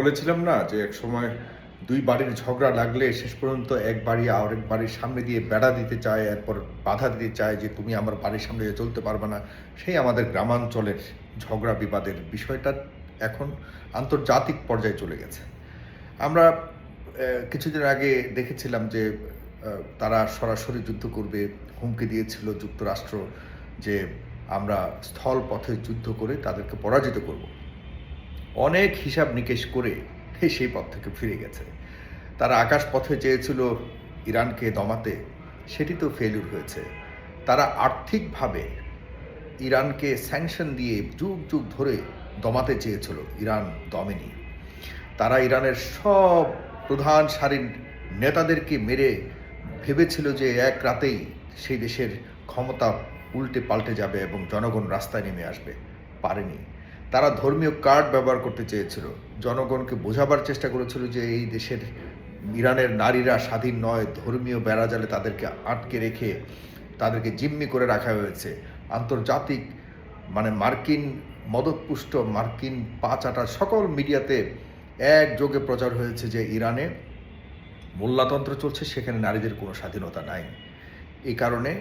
বলেছিলাম না যে এক সময় দুই বাড়ির ঝগড়া লাগলে শেষ পর্যন্ত এক বাড়ি আরেক বাড়ির সামনে দিয়ে বেড়া দিতে চায়, এরপর বাধা দিতে চায় যে তুমি আমার বাড়ির সামনে দিয়ে চলতে পারবে না। সেই আমাদের গ্রামাঞ্চলের ঝগড়া বিবাদের বিষয়টা এখন আন্তর্জাতিক পর্যায়ে চলে গেছে। আমরা কিছুদিন আগে দেখেছিলাম যে তারা সরাসরি যুদ্ধ করবে, হুমকি দিয়েছিল যুক্তরাষ্ট্র যে আমরা স্থল পথে যুদ্ধ করে তাদেরকে পরাজিত করব। অনেক হিসাব নিকেশ করে সেই পথ থেকে ফিরে গেছে। তারা আকাশ পথে চেয়েছিল ইরানকে দমাতে, সেটি তো ফেলিউর হয়েছে। তারা আর্থিকভাবে ইরানকে স্যাংশন দিয়ে যুগ যুগ ধরে দমাতে চেয়েছিল, ইরান দমেনি। তারা ইরানের সব প্রধান সারির নেতাদেরকে মেরে ভেবেছিল যে এক রাতেই সেই দেশের ক্ষমতা উল্টে পাল্টে যাবে এবং জনগণ রাস্তায় নেমে আসবে। পারেনি। তারা ধর্মীয় কার্ড ব্যবহার করতে চেয়েছিল, জনগণকে বোঝাবার চেষ্টা করেছিল যে এই দেশের ইরানের নারীরা স্বাধীন নয়, ধর্মীয় বেড়াজালে তাদেরকে আটকে রেখে তাদেরকে জিম্মি করে রাখা হয়েছে। আন্তর্জাতিক মার্কিন মদতপুষ্ট, মার্কিন পা চাটা সকল মিডিয়াতে একযোগে প্রচার হয়েছে যে ইরানে মোল্লাতন্ত্র চলছে, সেখানে নারীদের কোনো স্বাধীনতা নাই। এই কারণে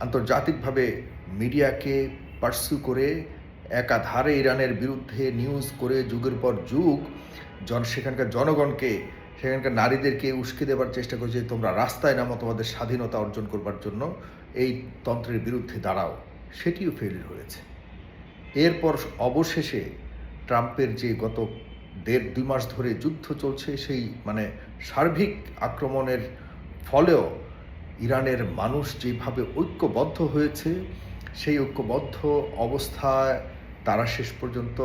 আন্তর্জাতিকভাবে মিডিয়াকে পার্সু করে একাধারে ইরানের বিরুদ্ধে নিউজ করে যুগের পর যুগ সেখানকার জনগণকে, সেখানকার নারীদেরকে উস্কে দেবার চেষ্টা করছে যে তোমরা রাস্তায় নামো তোমাদের স্বাধীনতা অর্জন করবার জন্য, এই তন্ত্রের বিরুদ্ধে দাঁড়াও। সেটিও ফেলিউর হয়েছে। এরপর অবশেষে ট্রাম্পের যে গত 1.5-2 মাস ধরে যুদ্ধ চলছে, সেই সার্বিক আক্রমণের ফলেও ইরানের মানুষ যেভাবে ঐক্যবদ্ধ হয়েছে, সেই ঐক্যবদ্ধ অবস্থায় তারা শেষ পর্যন্ত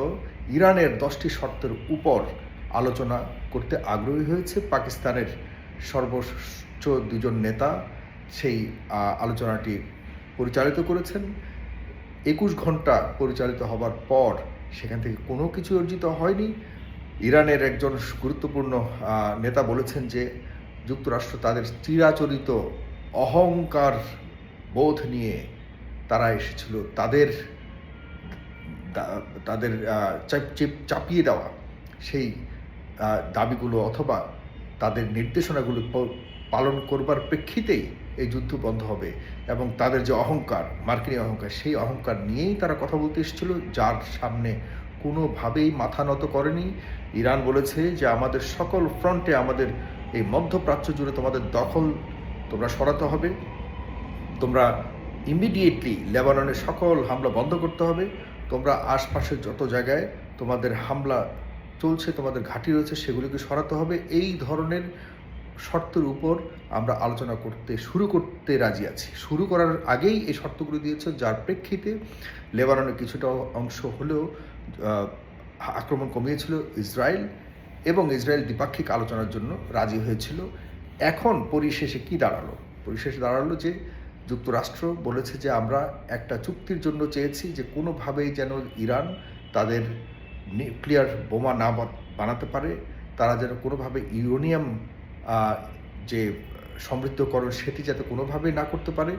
ইরানের 10টি শর্তের উপর আলোচনা করতে আগ্রহী হয়েছে। পাকিস্তানের সর্বোচ্চ 2জন নেতা সেই আলোচনাটি পরিচালিত করেছেন। 21 ঘন্টা পরিচালিত হবার পর সেখান থেকে কোনো কিছু অর্জিত হয়নি। ইরানের একজন গুরুত্বপূর্ণ নেতা বলেছেন যে যুক্তরাষ্ট্র তাদের চিরাচরিত অহংকার বোধ নিয়ে তারা এসেছিল, তাদের চাপিয়ে দেওয়া সেই দাবিগুলো অথবা তাদের নির্দেশনাগুলো পালন করবার প্রেক্ষিতেই এই যুদ্ধ বন্ধ হবে, এবং তাদের যে অহংকার, মার্কিনী অহংকার, সেই অহংকার নিয়েই তারা কথা বলতে এসেছিল, যার সামনে কোনোভাবেই মাথা নত করেনি। ইরান বলেছে যে আমাদের সকল ফ্রন্টে, আমাদের এই মধ্যপ্রাচ্য জুড়ে তোমাদের দখল তোমরা সরাতে হবে, তোমরা ইমিডিয়েটলি লেবাননের সকল হামলা বন্ধ করতে হবে, তোমরা আশপাশের যত জায়গায় তোমাদের হামলা চলছে, তোমাদের ঘাঁটি রয়েছে, সেগুলিকে সরাতে হবে। এই ধরনের শর্তের উপর আমরা আলোচনা শুরু করতে রাজি আছি। শুরু করার আগেই এই শর্তগুলো দিয়েছে, যার প্রেক্ষিতে লেবাননের কিছুটা অংশ হলেও আক্রমণ কমিয়েছিল ইসরায়েল, এবং ইসরায়েল দ্বিপাক্ষিক আলোচনার জন্য রাজি হয়েছিল। এখন পরিশেষে কি দাঁড়ালো? পরিশেষে দাঁড়ালো যে যুক্তরাষ্ট্র বলেছে যে আমরা একটা চুক্তির জন্য চেয়েছি যে কোনোভাবেই যেন ইরান তাদের নিউক্লিয়ার বোমা না বানাতে পারে, তারা যেন কোনোভাবে ইউরেনিয়াম যে সমৃদ্ধকরণ সেটি যাতে কোনোভাবেই না করতে পারে।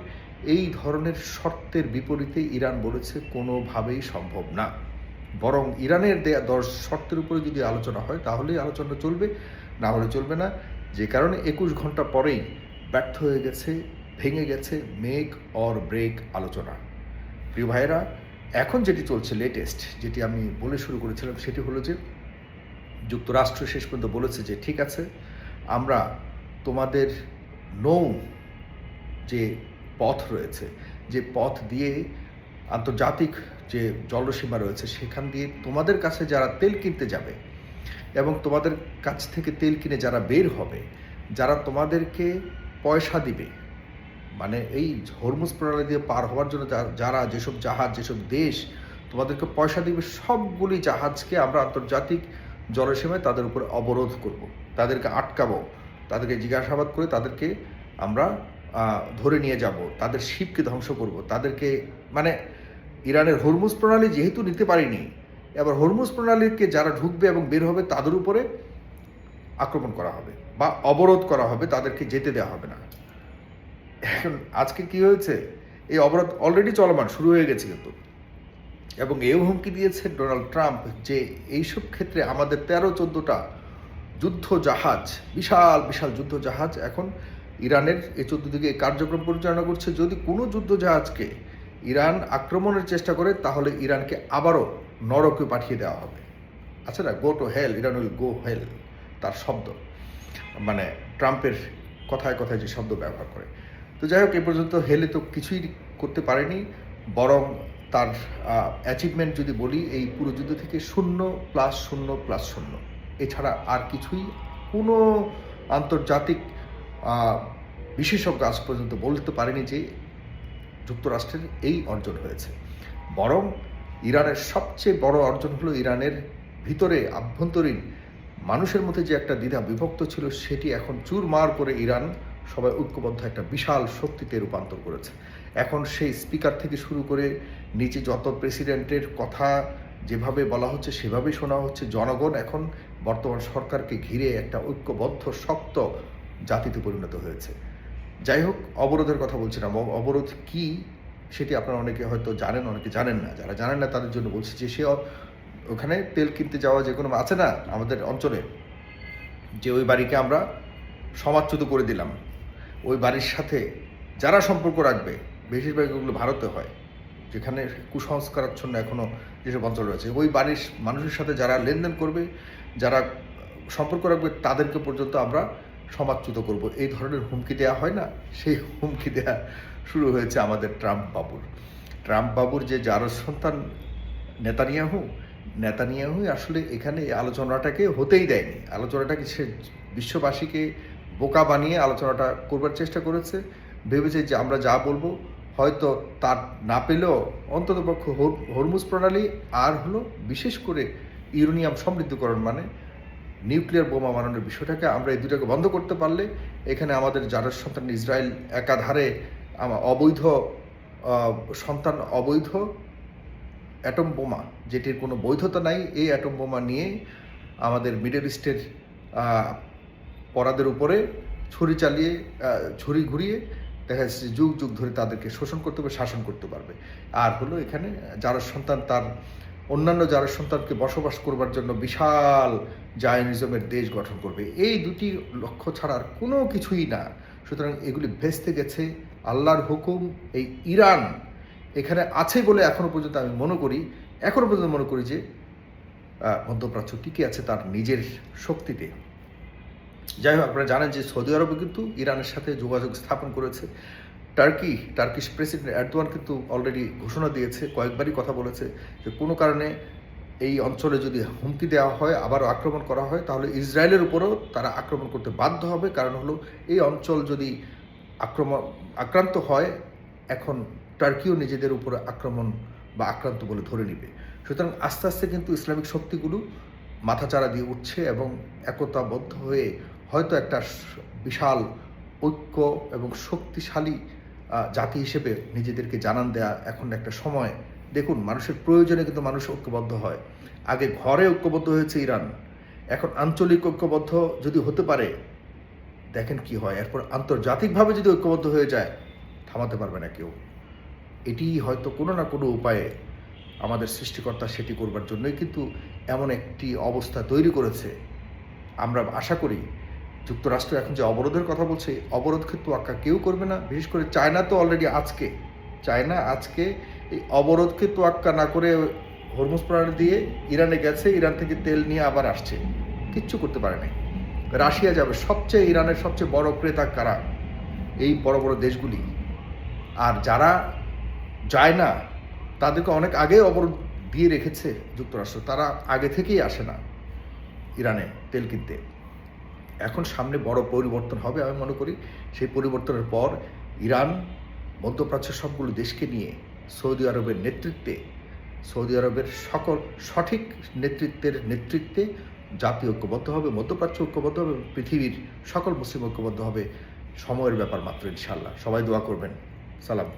এই ধরনের শর্তের বিপরীতে ইরান বলেছে কোনোভাবেই সম্ভব না, বরং ইরানের দেয়া 10 শর্তের উপরে যদি আলোচনা হয় তাহলেই আলোচনা চলবে, না হলে চলবে না। যে কারণে 21 ঘন্টা পরেই ব্যর্থ হয়ে গেছে, ভেঙে গেছে মেক অর ব্রেক আলোচনা। প্রিয় ভাইয়েরা, এখন যেটি চলছে লেটেস্ট, যেটি আমি বলে শুরু করেছিলাম, সেটি হলো যে যুক্তরাষ্ট্র শেষ পর্যন্ত বলেছে যে ঠিক আছে, আমরা তোমাদের নৌ যে পথ রয়েছে, যে পথ দিয়ে আন্তর্জাতিক যে জলসীমা রয়েছে, সেখান দিয়ে তোমাদের কাছে যারা তেল কিনতে যাবে এবং তোমাদের কাছ থেকে তেল কিনে যারা বের হবে, যারা তোমাদেরকে পয়সা দিবে, এই হরমুজ প্রণালী দিয়ে পার হওয়ার জন্য যারা যেসব জাহাজ, যেসব দেশ তোমাদেরকে পয়সা দিবে, সবগুলি জাহাজকে আমরা আন্তর্জাতিক জলসীমায় তাদের উপরে অবরোধ করব, তাদেরকে আটকাবো, তাদেরকে জিজ্ঞাসাবাদ করে তাদেরকে আমরা ধরে নিয়ে যাব, তাদের শিপকে ধ্বংস করব, তাদেরকে ইরানের হরমুজ প্রণালী যেহেতু নিতে পারিনি, এবার হরমুজ প্রণালীকে যারা ঢুকবে এবং বের হবে তাদের উপরে আক্রমণ করা হবে বা অবরোধ করা হবে, তাদেরকে যেতে দেওয়া হবে না। এখন আজকে কি হয়েছে? এই অবরোধ অলরেডি চলমান, শুরু হয়ে গেছে, কিন্তু এবং এও হুমকি দিয়েছে ডোনাল্ড ট্রাম্প যে এইসব ক্ষেত্রে আমাদের 13-14টা যুদ্ধ জাহাজ, বিশাল বিশাল যুদ্ধ জাহাজ এখন ইরানের এই চতুর্দিকে কার্যক্রম পরিচালনা করছে। যদি কোনো যুদ্ধ জাহাজকে ইরান আক্রমণের চেষ্টা করে তাহলে ইরানকে আবারও নরকে পাঠিয়ে দেওয়া হবে। আচ্ছা না, go to hell, Iran will go hell, তার শব্দ, মানে ট্রাম্পের কথায় কথায় যে শব্দ ব্যবহার করে। তো যাই হোক, এ পর্যন্ত হেলে তো কিছুই করতে পারেনি, বরং তার অ্যাচিভমেন্ট যদি বলি এই পুরো যুদ্ধ থেকে 0+0+0, এছাড়া আর কিছুই কোনো আন্তর্জাতিক বিশেষজ্ঞ আজ পর্যন্ত বলতে পারেনি যে যুক্তরাষ্ট্রের এই অর্জন হয়েছে। বরং ইরানের সবচেয়ে বড় অর্জন হলো ইরানের ভিতরে আভ্যন্তরীণ মানুষের মধ্যে যে একটা দ্বিধা বিভক্ত ছিল সেটি এখন চুরমার করে ইরান সবাই ঐক্যবদ্ধ একটা বিশাল শক্তিতে রূপান্তর করেছে। এখন সেই স্পিকার থেকে শুরু করে নিচে যত প্রেসিডেন্টের কথা যেভাবে বলা হচ্ছে সেভাবেই শোনা হচ্ছে। জনগণ এখন বর্তমান সরকারকে ঘিরে একটা ঐক্যবদ্ধ শক্ত জাতিতে পরিণত হয়েছে। যাই হোক, অবরোধের কথা বলছিলাম। অবরোধ কি সেটি আপনারা অনেকে হয়তো জানেন, অনেকে জানেন না। যারা জানেন না তাদের জন্য বলছি যে সে ওখানে তেল কিনতে যাওয়া যে কোনো আছে না আমাদের অঞ্চলে, যে ওই বাড়িকে আমরা সমাজচ্যুত করে দিলাম, ওই বাড়ির সাথে যারা সম্পর্ক রাখবে, বেশিরভাগ ওগুলো ভারতে হয়, যেখানে কুসংস্কারাচ্ছন্ন এখনও যেসব অঞ্চল রয়েছে, ওই বাড়ির মানুষের সাথে যারা লেনদেন করবে, যারা সম্পর্ক রাখবে, তাদেরকে পর্যন্ত আমরা সমাজচ্যুত করব, এই ধরনের হুমকি দেওয়া হয় না? সেই হুমকি দেওয়া শুরু হয়েছে আমাদের ট্রাম্প বাবুর যে যার সন্তান নেতানিয়াহু আসলে এখানে এই আলোচনাটাকে হতেই দেয়নি। আলোচনাটাকে সে বিশ্ববাসীকে বোকা বানিয়ে আলোচনাটা করবার চেষ্টা করেছে। ভেবেছে যে আমরা যা বলবো হয়তো তার না পেলেও অন্ততপক্ষ হরমুজ প্রণালী আর হলো বিশেষ করে ইউরেনিয়াম সমৃদ্ধকরণ, মানে নিউক্লিয়ার বোমা বানানোর বিষয়টাকে আমরা এই দুটাকে বন্ধ করতে পারলে এখানে আমাদের যারা সন্তান ইসরায়েল একাধারে অবৈধ সন্তান, অবৈধ অ্যাটম বোমা যেটির কোনো বৈধতা নাই, এই অ্যাটম বোমা নিয়ে আমাদের মিডল ইস্টের পরাদের উপরে ছুরি ঘুরিয়ে দেখা যাচ্ছে যুগ যুগ ধরে তাদেরকে শোষণ করতে পারবে, শাসন করতে পারবে। আর হলো এখানে যারা সন্তান তার অন্যান্য যারা সন্তানকে বসবাস করবার জন্য বিশাল জায়নিজমের দেশ গঠন করবে। এই দুটি লক্ষ্য ছাড়া আর কোনো কিছুই না। সুতরাং এগুলি ভেস্তে গেছে। আল্লাহর হুকুম এই ইরান এখানে আছে বলে এখনও পর্যন্ত মনে করি যে মধ্যপ্রাচ্য টিকে আছে তার নিজের শক্তিতে। যাই হোক, আপনারা জানেন যে সৌদি আরবে কিন্তু ইরানের সাথে যোগাযোগ স্থাপন করেছে। টার্কিশ প্রেসিডেন্ট এরদোয়ান কিন্তু অলরেডি ঘোষণা দিয়েছে, কয়েকবারই কথা বলেছে যে কোনো কারণে এই অঞ্চলে যদি হুমকি দেওয়া হয়, আবারও আক্রমণ করা হয়, তাহলে ইসরায়েলের উপরেও তারা আক্রমণ করতে বাধ্য হবে। কারণ হলো এই অঞ্চল যদি আক্রান্ত হয়, এখন টার্কিও নিজেদের উপরে আক্রমণ বা আক্রান্ত বলে ধরে নেবে। সুতরাং আস্তে আস্তে কিন্তু ইসলামিক শক্তিগুলো মাথাচাড়া দিয়ে উঠছে এবং একতাবদ্ধ হয়ে হয়তো একটা বিশাল ঐক্য এবং শক্তিশালী জাতি হিসেবে নিজেদেরকে জানান দেয়া এখন একটা সময়। দেখুন, মানুষের প্রয়োজনে কিন্তু মানুষ ঐক্যবদ্ধ হয়। আগে ঘরে ঐক্যবদ্ধ হয়েছে ইরান, এখন আঞ্চলিক ঐক্যবদ্ধ যদি হতে পারে, দেখেন কি হয়। এরপর আন্তর্জাতিকভাবে যদি ঐক্যবদ্ধ হয়ে যায়, থামাতে পারবে না কেউ। এটি হয়তো কোনো না কোনো উপায়ে আমাদের সৃষ্টিকর্তা সেটি করবার জন্যই কিন্তু এমন একটি অবস্থা তৈরি করেছে। আমরা আশা করি যুক্তরাষ্ট্র এখন যে অবরোধের কথা বলছে, অবরোধকে তোয়াক্কা কেউ করবে না। বিশেষ করে চায়না তো অলরেডি আজকে এই অবরোধকে তোয়াক্কা না করে হরমুজ প্রণালী দিয়ে ইরানে গেছে, ইরান থেকে তেল নিয়ে আবার আসছে, কিচ্ছু করতে পারে নাই। রাশিয়া যাবে, ইরানের সবচেয়ে বড় ক্রেতা কারা? এই বড় বড় দেশগুলি। আর যারা যায় না তাদেরকে অনেক আগে অবরোধ দিয়ে রেখেছে যুক্তরাষ্ট্র, তারা আগে থেকেই আসে না ইরানে তেল কিনতে। এখন সামনে বড় পরিবর্তন হবে আমি মনে করি। সেই পরিবর্তনের পর ইরান মধ্যপ্রাচ্যের সবগুলো দেশকে নিয়ে সৌদি আরবের সকল সঠিক নেতৃত্বে জাতীয় ঐক্যবদ্ধ হবে, মধ্যপ্রাচ্য ঐক্যবদ্ধ হবে, পৃথিবীর সকল মুসলিম ঐক্যবদ্ধ হবে। সময়ের ব্যাপার মাত্র, ইনশাআল্লাহ। সবাই দোয়া করবেন। সালাম।